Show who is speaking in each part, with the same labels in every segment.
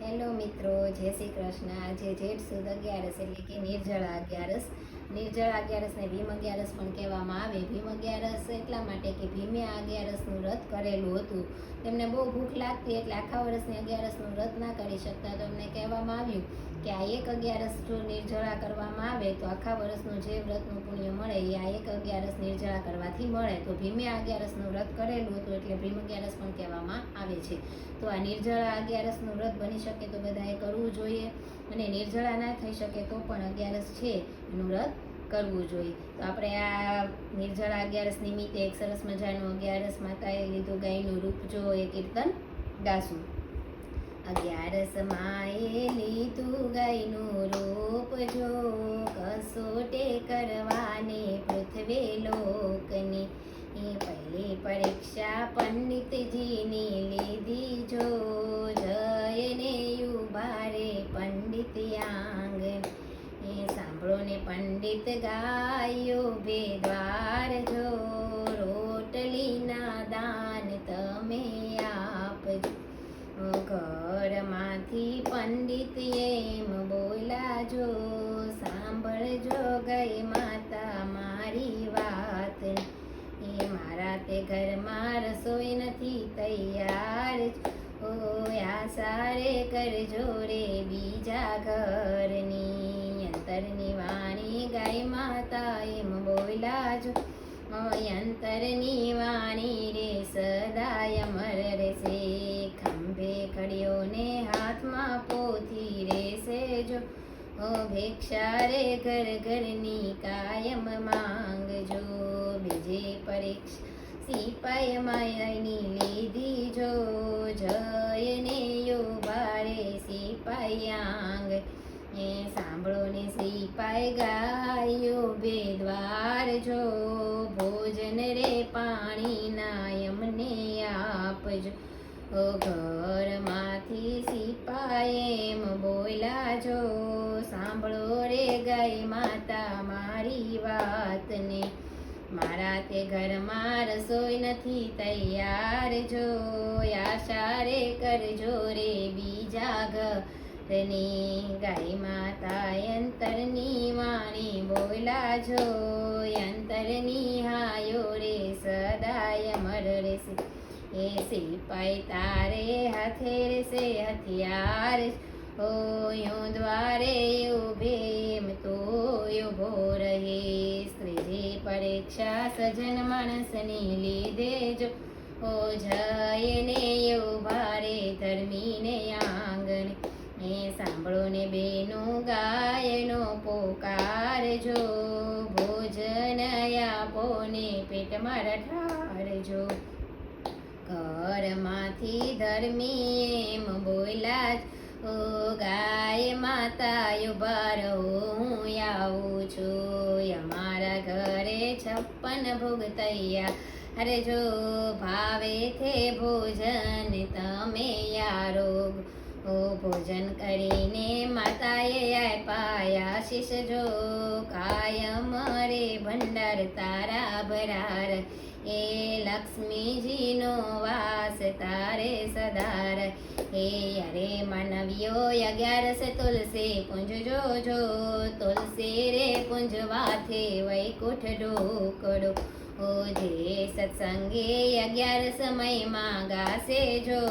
Speaker 1: Hello મિત્રો, જય શ્રી કૃષ્ણ. આજે જેઠ સુદ 11 એટલે કે નિર્જળા 11. નિર્જળા 11 ને ભીમ 11 પણ કહેવામાં આવે. ભીમ 11 એટલા માટે કે ભીમે આ 11નું વ્રત કરેલું હતું. તેમને બહુ ભૂખ લાગતી એટલે આખા વર્ષની 11નું વ્રત ના કરી શકતા, તો એમને કહેવામાં આવ્યું કે આ એક 11 જો નિર્જળા કરવામાં આવે તો આખા વર્ષનું જે વ્રતનું પુણ્ય મળે એ આ એક 11 નિર્જળા કરવાથી મળે. તો ભીમે આ 11નું વ્રત કરેલું હતું એટલે ભીમ 11 પણ કહેવામાં આવે છે. તો આ નિર્જળા 11નું વ્રત બની શકે તો બધાએ કરવું જોઈએ, અને નિર્જળા ના થઈ શકે તો પણ 11 છે એનું વ્રત કરવું જોઈએ. તો આપણે આ નિર્જળા 11 નિમિત્તે એક સરસ મજાનું 11 માતાએ લીધું ગાયનું રૂપ જો એ કીર્તન ગાશું. 11 માએ લીધું ગાયનું રૂપ જો, કસોટે કરવાને પૃથ્વી લોકની. એ પહેલી પરીક્ષા પંડિતજીની લીધી જો, જયને ઉભારે પંડિત આંગણ. એ સાંભળો ને પંડિત ગાયો ભેદ્વાર જો, રોટલીના દાન તમે આપજો. ઘરમાંથી પંડિત એમ બોલા જો, સાંભળજો ગઈ માતા મારી વાત. એ મારા તે ઘરમાં રસોઈ નથી તૈયાર, ઓ આસારે કરજો રે બીજા ઘરની. અંતરની વાણી ગાય માતા એમ બોલા જો, અંતરની વાણી રે સદાય અમર રહેશે. ખંભે ખડીઓ ને હાથમાં પોથી રહેશે જો, ભિક્ષા રે ઘર ઘરની કાયમ માંગજો. બીજે પરીક્ષા સિપાઈ માયાની લીધી જો, જયને ઉભારે સિપાઈ આંગ. એ સાંભળો ને સિપાઈ ગાયો ભેદ્વાર જો, ભોજન રે પાણીના એમને આપજો. ઘરમાંથી સિપાઈ એમ બોલા જો, સાંભળો રે ગાય માતા મારી વાતને. મારા તે ઘરમાં રસોઈ નથી તૈયાર જો, આશા રે કરજો રે બીજા ઘરની. ગાય માતા અંતરની વાણી બોલા જો, અંતરની હાયો રે સદાય અમર રહેશે. એ સિપાઈ તારે હાથે રહેશે હથિયાર, ઓ યો દ્વારે ઉભે એમ તો ઉભો રહે. ત્રીજી પરીક્ષા સજન માણસની લીધે જો, ઓ જયને ઉભારે ધર્મીને આંગણે. એ સાંભળો ને બેનું ગાયનો પોકાર જો, ભોજન આપો ને પેટમાં રઠારજો. ઘરમાંથી ધર્મી એમ બોલા, ઓ ગાય માતા ઉભા રહો હું આવું છું. અમારા ઘરે 56 ભોગ તૈયાર જો, ભાવે થે ભોજન તમે યારો. ઓ ભોજન કરીને માતાએ આપ્યા આશીષ જો, કાયમ રે ભંડાર તારા ભરાર. એ લક્ષ્મીજીનો વાસ તારે સદાર. હે અરે માનવીઓ 11 તુલસી પુંજ જોજો, તુલસી રે પુંજ વાથે વૈકુંઠ ઢોકડો. ઓ જે સત્સંગે 11 સમયમાં ગાશે જો,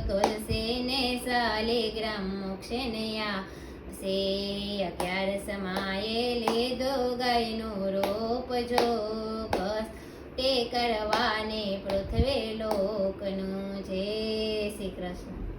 Speaker 1: તુલસી ને શાલિગ્રામ મોક્ષે ને આવશે. 11 સમયે લીધો ગાયનું રૂપ જો, તે કરવાને પૃથ્વી લોકનું. જય શ્રી કૃષ્ણ.